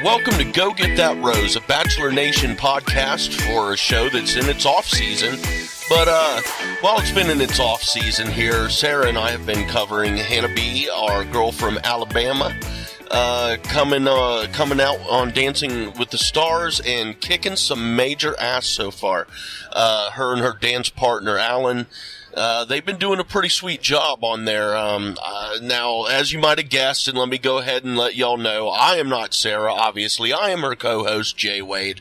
welcome to Go Get That Rose, a Bachelor Nation podcast for a show that's in its off season. But while it's been in its off season here, Sara and I have been covering Hannah B, our girl from Alabama, coming out on Dancing with the Stars and kicking some major ass so far. Her and her dance partner, Alan, they've been doing a pretty sweet job on there. Now, as you might have guessed, and let me go ahead and let y'all know, I am not Sara, obviously. I am her co-host, J Wade.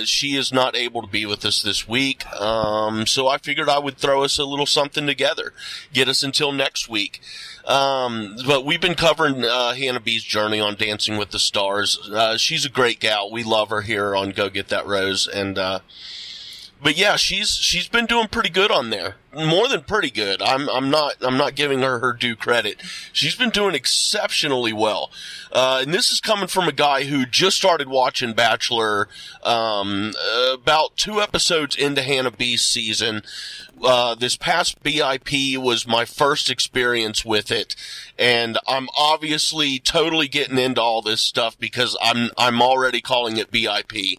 She is not able to be with us this week, so I figured I would throw us a little something together, get us until next week. But we've been covering Hannah B's journey on Dancing with the Stars. She's a great gal. We love her here on Go Get That Rose, and but yeah, she's been doing pretty good on there. More than pretty good. I'm not giving her due credit. She's been doing exceptionally well. And this is coming from a guy who just started watching Bachelor about 2 episodes into Hannah B's season. This past BIP was my first experience with it, and I'm obviously totally getting into all this stuff because I'm already calling it BIP.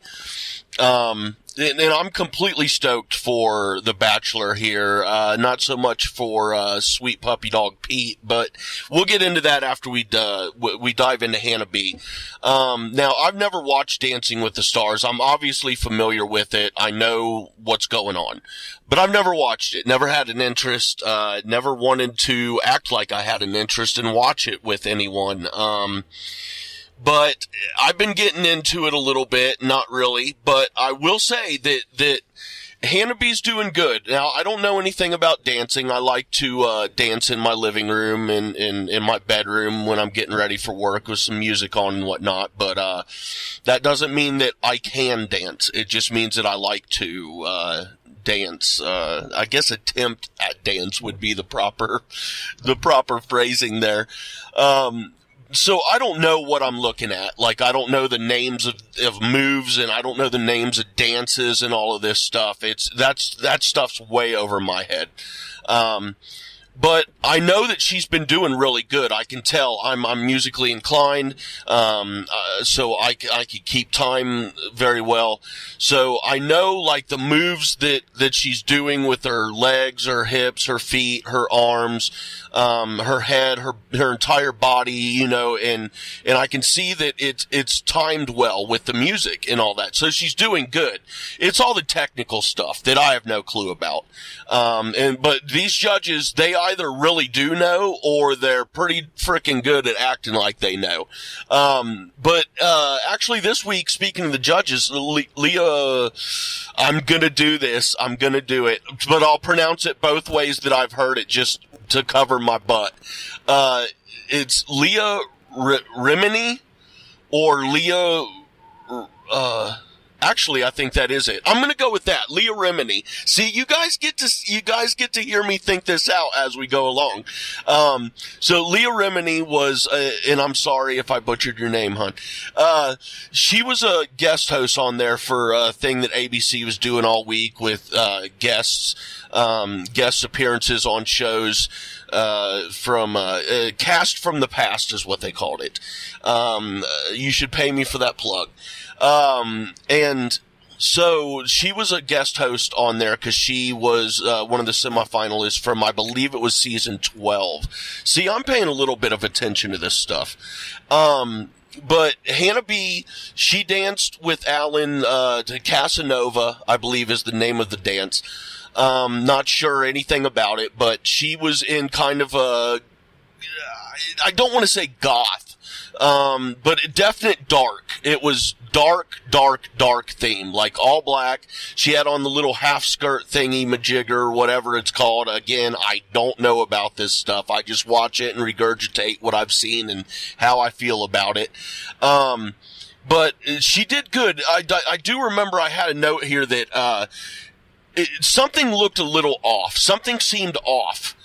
And I'm completely stoked for The Bachelor here, not so much for sweet puppy dog Pete, but we'll get into that after we dive into Hannah B. Now, I've never watched Dancing with the Stars. I'm obviously familiar with it. I know what's going on, but I've never watched it, never had an interest, never wanted to act like I had an interest and watch it with anyone. But I've been getting into it a little bit, not really, but I will say that Hannah B's doing good. Now, I don't know anything about dancing. I like to dance in my living room and in my bedroom when I'm getting ready for work with some music on and whatnot, but that doesn't mean that I can dance. It just means that I like to dance. I guess attempt at dance would be the proper phrasing there. So I don't know what I'm looking at. Like, I don't know the names of moves, and I don't know the names of dances and all of this stuff. That stuff's way over my head. But I know that she's been doing really good. I can tell. I'm musically inclined, so I can keep time very well. So I know, like, the moves that she's doing with her legs, her hips, her feet, her arms, her head, her entire body, you know, and I can see that it's timed well with the music and all that. So she's doing good. It's all the technical stuff that I have no clue about. But these judges, they either really do know or they're pretty freaking good at acting like they know. But actually this week, speaking of the judges, Leah, I'm gonna do this. I'm gonna do it, but I'll pronounce it both ways that I've heard it just to cover my butt. It's Leah Remini or Leah, actually, I think that is it. I'm going to go with that. Leah Remini. See, you guys get to hear me think this out as we go along. So Leah Remini was, and I'm sorry if I butchered your name, hon. She was a guest host on there for a thing that ABC was doing all week with, guest appearances on shows, from Cast from the Past is what they called it. You should pay me for that plug. And so she was a guest host on there because she was one of the semifinalists from, I believe it was season 12. See, I'm paying a little bit of attention to this stuff. But Hannah B, she danced with Alan to Casanova, I believe is the name of the dance. Not sure anything about it, but she was in kind of a, I don't want to say goth, but definite dark. It was dark theme, like all black. She had on the little half skirt thingy, majigger, whatever it's called. Again, I don't know about this stuff. I just watch it and regurgitate what I've seen and how I feel about it. But she did good. I do remember I had a note here that, something looked a little off. Something seemed off.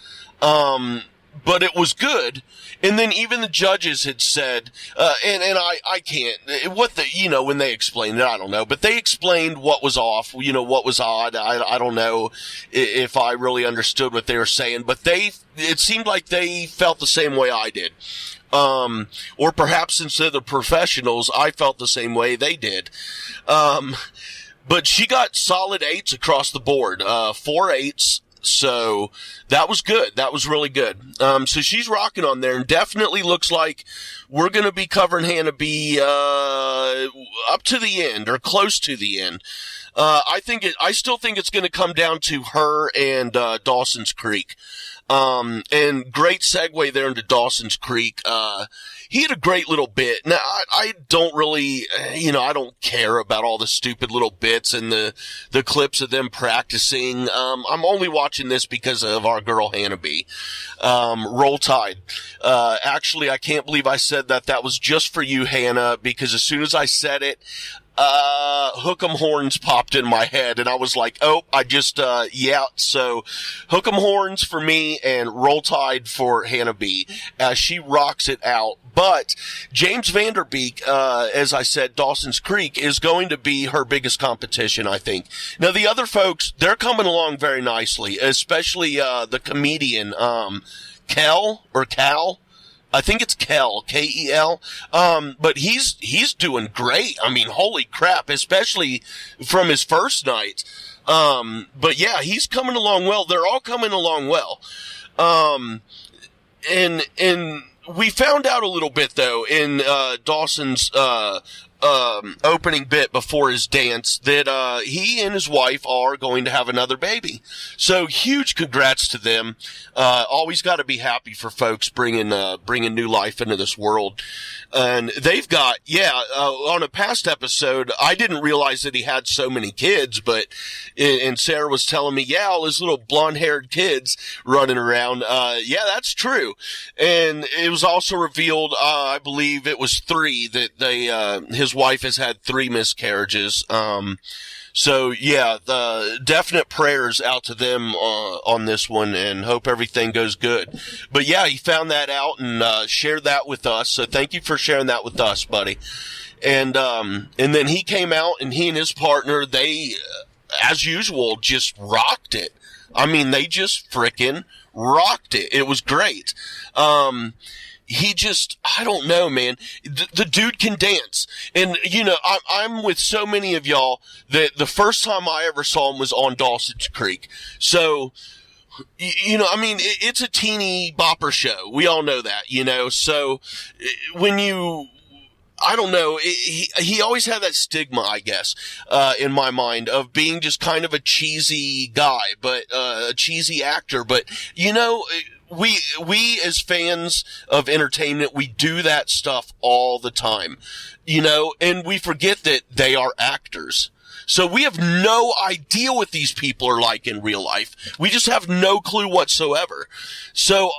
but it was good. And then even the judges had said, and I can't, when they explained it, I don't know, but they explained what was off, what was odd. I don't know if I really understood what they were saying, but it seemed like they felt the same way I did. Or perhaps instead of the professionals, I felt the same way they did. But she got solid 8s across the board, 4 8s. So that was good. That was really good. So she's rocking on there, and definitely looks like we're going to be covering Hannah B, up to the end or close to the end. I still think it's going to come down to her and, Dawson's Creek. And great segue there into Dawson's Creek. He had a great little bit. Now, I don't really, I don't care about all the stupid little bits and the clips of them practicing. I'm only watching this because of our girl Hannah B. Roll Tide. Actually, I can't believe I said that was just for you, Hannah, because as soon as I said it, Hook 'em Horns popped in my head, and I was like, so Hook 'em Horns for me and Roll Tide for Hannah B, as she rocks it out. But James Vanderbeek, as I said, Dawson's Creek is going to be her biggest competition, I think. Now, the other folks, they're coming along very nicely, especially, the comedian, Cal. I think it's Kel, Kel. But he's doing great. I mean, holy crap, especially from his first night. But yeah, he's coming along well. They're all coming along well. And we found out a little bit though in, Dawson's, opening bit before his dance that, he and his wife are going to have another baby. So huge congrats to them. Always got to be happy for folks bringing new life into this world. And they've got, on a past episode, I didn't realize that he had so many kids, but, and Sarah was telling me, all his little blonde-haired kids running around. That's true. And it was also revealed, I believe it was 3 that his wife has had 3 miscarriages. The definite prayers out to them, on this one, and hope everything goes good. But he found that out and, shared that with us. So thank you for sharing that with us, buddy. And then he came out and he and his partner, they, as usual, just rocked it. I mean, they just frickin' rocked it. It was great. I don't know, man. The dude can dance. And, I'm with so many of y'all that the first time I ever saw him was on Dawson's Creek. So, it's a teeny bopper show. We all know that, So, I don't know. He always had that stigma, I guess, in my mind, of being just kind of a cheesy guy, but, a cheesy actor. But, we as fans of entertainment, we do that stuff all the time, and we forget that they are actors. So we have no idea what these people are like in real life. We just have no clue whatsoever. So,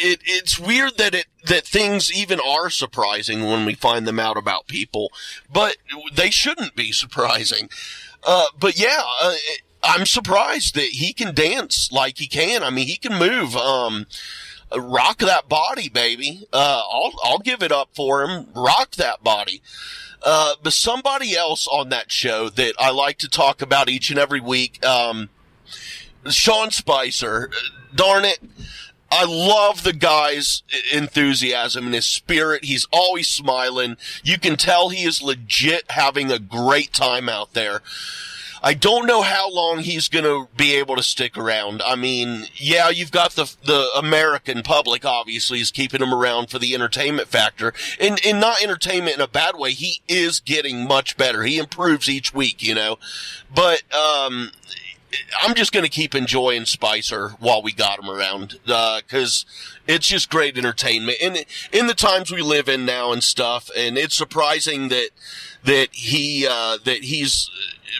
it's weird that things even are surprising when we find them out about people, but they shouldn't be surprising. I'm surprised that he can dance like he can. I mean, he can move, rock that body, baby. I'll give it up for him. Rock that body. But somebody else on that show that I like to talk about each and every week, Sean Spicer, darn it. I love the guy's enthusiasm and his spirit. He's always smiling. You can tell he is legit having a great time out there. I don't know how long he's going to be able to stick around. I mean, you've got the American public, obviously, is keeping him around for the entertainment factor. And not entertainment in a bad way. He is getting much better. He improves each week, But, I'm just going to keep enjoying Spicer while we got him around. 'Cause It's just great entertainment. And in the times we live in now and stuff, and it's surprising that he's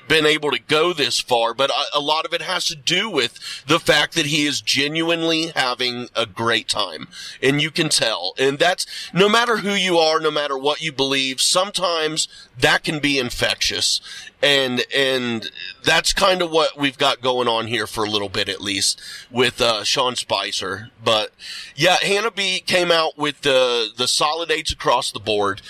been able to go this far, but a lot of it has to do with the fact that he is genuinely having a great time, and you can tell. And that's, no matter who you are, no matter what you believe, sometimes that can be infectious, and that's kind of what we've got going on here for a little bit, at least, with Sean Spicer. But yeah, Hannah B came out with the solid 8s across the board.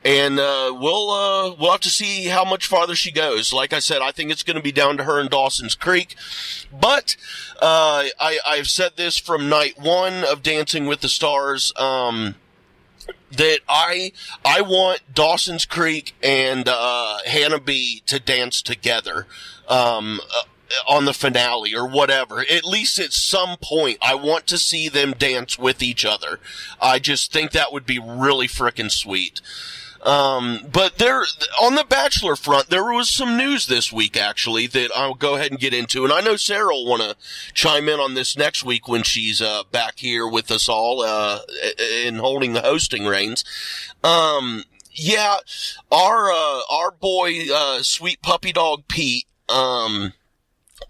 And we'll have to see how much farther she goes. Like I said, I think it's going to be down to her and Dawson's Creek. But I've said this from night one of Dancing with the Stars, that I want Dawson's Creek and Hannah B to dance together on the finale or whatever. At least at some point, I want to see them dance with each other. I just think that would be really frickin' sweet. But there, on the Bachelor front, there was some news this week, actually, that I'll go ahead and get into. And I know Sarah will want to chime in on this next week when she's, back here with us all, and holding the hosting reins. Yeah, our boy, sweet puppy dog Pete,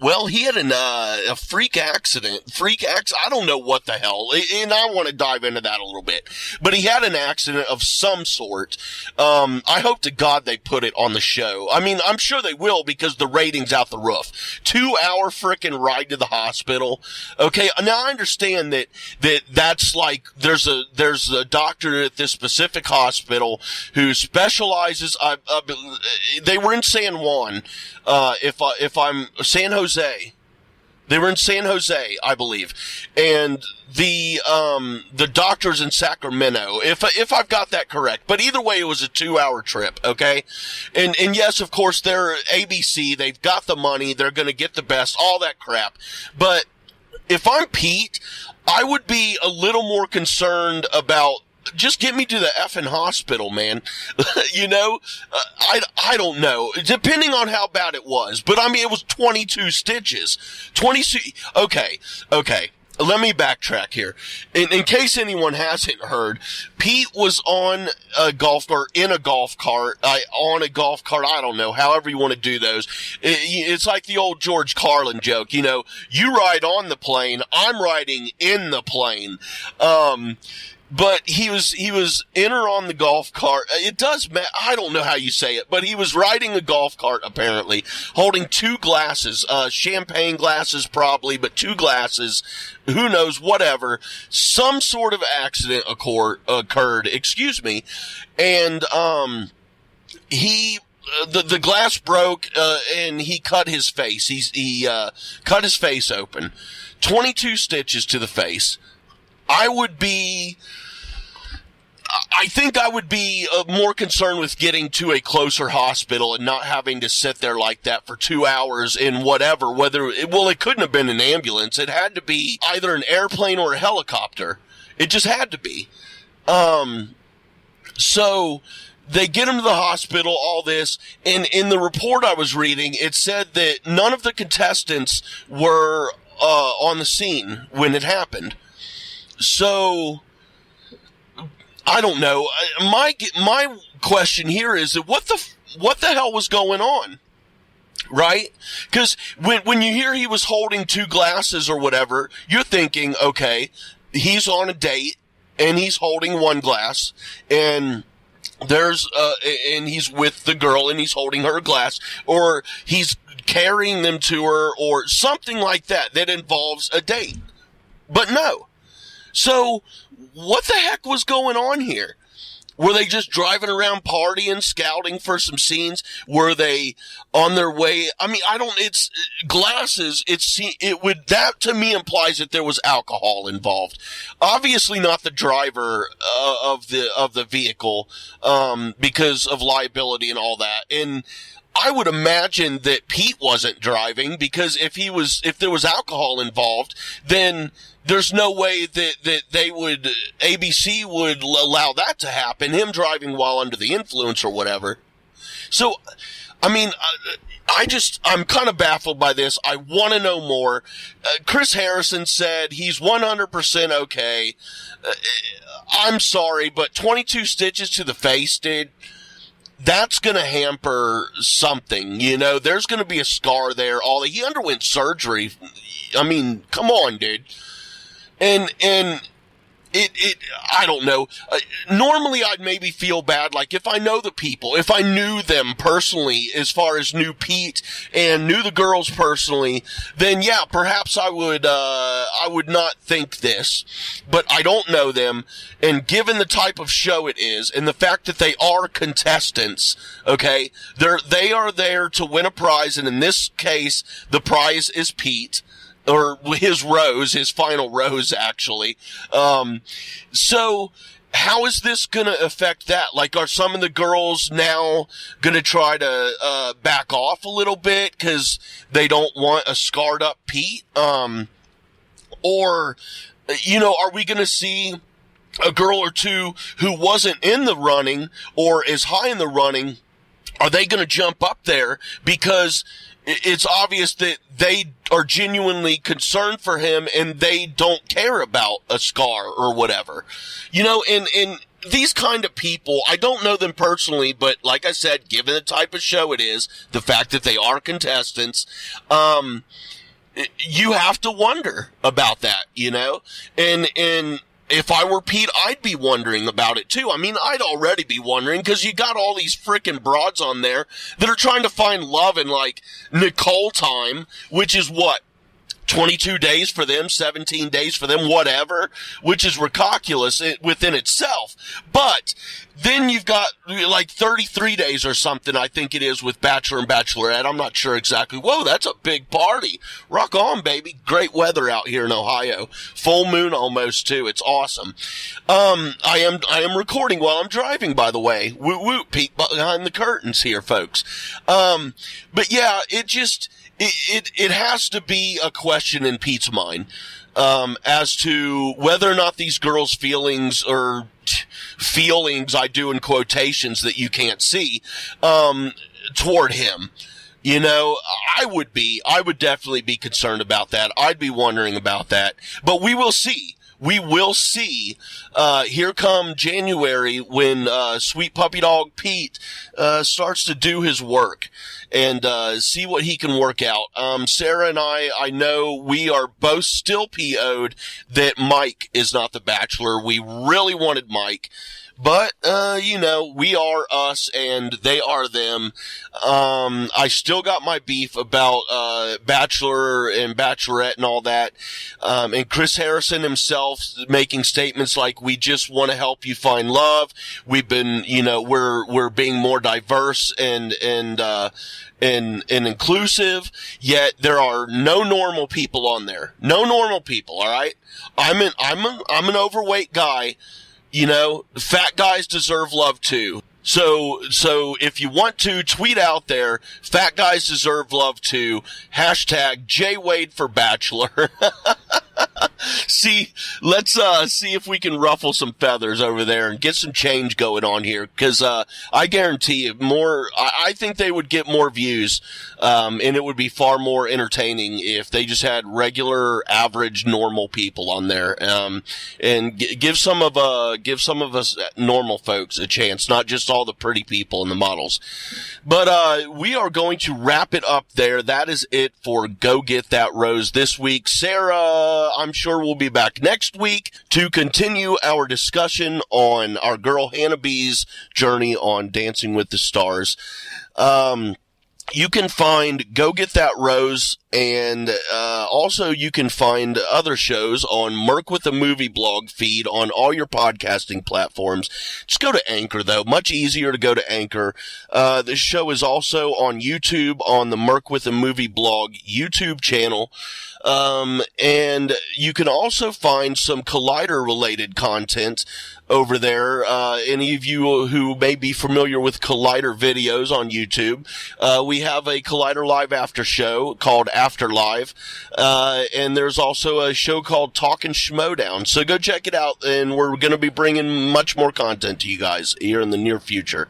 well, he had a freak accident. I don't know what the hell, and I want to dive into that a little bit. But he had an accident of some sort. I hope to God they put it on the show. I mean, I'm sure they will because the rating's out the roof. 2-hour frickin' ride to the hospital. Okay, now I understand that's like, there's a doctor at this specific hospital who specializes, they were in San Juan, if I'm San Jose. They were in San Jose, I believe, and the doctor's in Sacramento. If I've got that correct, but either way, it was a 2-hour trip. Okay, and yes, of course, they're ABC. They've got the money. They're going to get the best. All that crap. But if I'm Pete, I would be a little more concerned about. Just get me to the effing hospital, man. You know, I don't know. Depending on how bad it was. But, I mean, it was 22 stitches. Okay. Let me backtrack here. In case anyone hasn't heard, Pete was on a golf cart, on a golf cart, I don't know, however you want to do those. It's like the old George Carlin joke, you know, you ride on the plane, I'm riding in the plane. But he was in or on the golf cart. It does matter. I don't know how you say it, but he was riding a golf cart, apparently, holding 2 glasses, champagne glasses probably, but 2 glasses, who knows, whatever. Some sort of accident occurred, and, the glass broke, and he cut his face. He cut his face open. 22 stitches to the face. I think I would be more concerned with getting to a closer hospital and not having to sit there like that for 2 hours in whatever, it couldn't have been an ambulance. It had to be either an airplane or a helicopter. It just had to be. So they get him to the hospital, all this, and in the report I was reading, it said that none of the contestants were on the scene when it happened. So, I don't know. My question here is that what the hell was going on? Right? Because when you hear he was holding 2 glasses or whatever, you're thinking, okay, he's on a date and he's holding 1 glass and and he's with the girl and he's holding her glass, or he's carrying them to her or something like that involves a date. But no. So, what the heck was going on here? Were they just driving around partying, scouting for some scenes? Were they on their way? I mean, it's glasses. That to me implies that there was alcohol involved. Obviously not the driver of the vehicle, because of liability and all that. And I would imagine that Pete wasn't driving, because if there was alcohol involved, then there's no way that ABC would allow that to happen, him driving while under the influence or whatever. So, I mean, I'm kind of baffled by this. I want to know more. Chris Harrison said he's 100% okay. I'm sorry, but 22 stitches to the face, dude, that's going to hamper something. You know, there's going to be a scar there. He underwent surgery. I mean, come on, dude. And I don't know. Normally I'd maybe feel bad, like if I know the people, if I knew them personally, as far as knew Pete and knew the girls personally, then yeah, perhaps I would not think this. But I don't know them, and given the type of show it is, and the fact that they are contestants, okay, they are there to win a prize, and in this case, the prize is Pete. Or his final rose, actually. So how is this going to affect that? Like, are some of the girls now going to try to back off a little bit because they don't want a scarred up Pete? Or, you know, are we going to see a girl or two who wasn't in the running or is high in the running? Are they going to jump up there because it's obvious that they are genuinely concerned for him and they don't care about a scar or whatever? You know, and these kind of people, I don't know them personally, but like I said, given the type of show it is, the fact that they are contestants, you have to wonder about that, you know? And if I were Pete, I'd be wondering about it too. I mean, I'd already be wondering because you got all these freaking broads on there that are trying to find love in like Nicole time, which is what? 22 days for them, 17 days for them, whatever, which is ridiculous within itself. But then you've got like 33 days or something, I think it is, with Bachelor and Bachelorette. I'm not sure exactly. Whoa, that's a big party. Rock on, baby. Great weather out here in Ohio. Full moon almost, too. It's awesome. I am recording while I'm driving, by the way. Woot woot, peek behind the curtains here, folks. But yeah, it has to be a question in Pete's mind as to whether or not these girls' feelings, or feelings I do in quotations that you can't see, toward him. You know, I would definitely be concerned about that. I'd be wondering about that. But we will see. We will see, here come January when, sweet puppy dog Pete, starts to do his work and, see what he can work out. Sara and I know we are both still PO'd that Mike is not the Bachelor. We really wanted Mike. But, you know, we are us and they are them. I still got my beef about, Bachelor and Bachelorette and all that. And Chris Harrison himself making statements like, we just want to help you find love. We've been, you know, we're being more diverse and inclusive, yet there are no normal people on there. No normal people, all right? I'm an overweight guy. You know, fat guys deserve love too. So if you want to tweet out there, fat guys deserve love too. # J Wade for Bachelor. See, let's see if we can ruffle some feathers over there and get some change going on here, because I guarantee you I think they would get more views, and it would be far more entertaining if they just had regular, average, normal people on there, and give some of us normal folks a chance, not just all the pretty people and the models. But we are going to wrap it up there. That is it for Go Get That Rose this week. Sara, I'm sure we'll be back next week to continue our discussion on our girl Hannah B's journey on Dancing with the Stars. You can find Go Get That Rose, and also you can find other shows on Merc with the Movie blog feed on all your podcasting platforms. Just go to Anchor, though. Much easier to go to Anchor. This show is also on YouTube on the Merc with the Movie blog YouTube channel. And you can also find some Collider-related content over there. Any of you who may be familiar with Collider videos on YouTube, we have a Collider Live after show called After Live. And there's also a show called Talkin' Schmodown. So go check it out, and we're going to be bringing much more content to you guys here in the near future.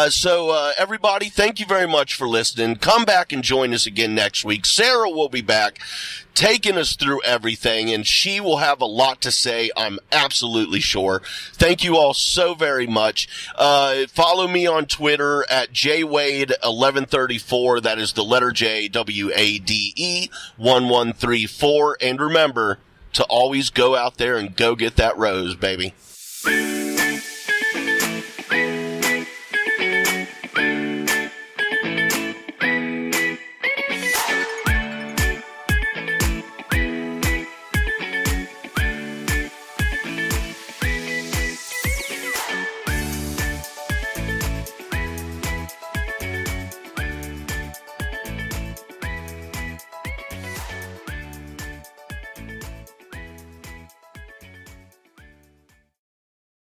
So everybody, thank you very much for listening. Come back and join us again next week. Sara will be back taking us through everything, and she will have a lot to say, I'm absolutely sure. Thank you all so very much. Follow me on Twitter at JWade1134. That is the letter J, WADE 1134. And remember to always go out there and go get that rose, baby.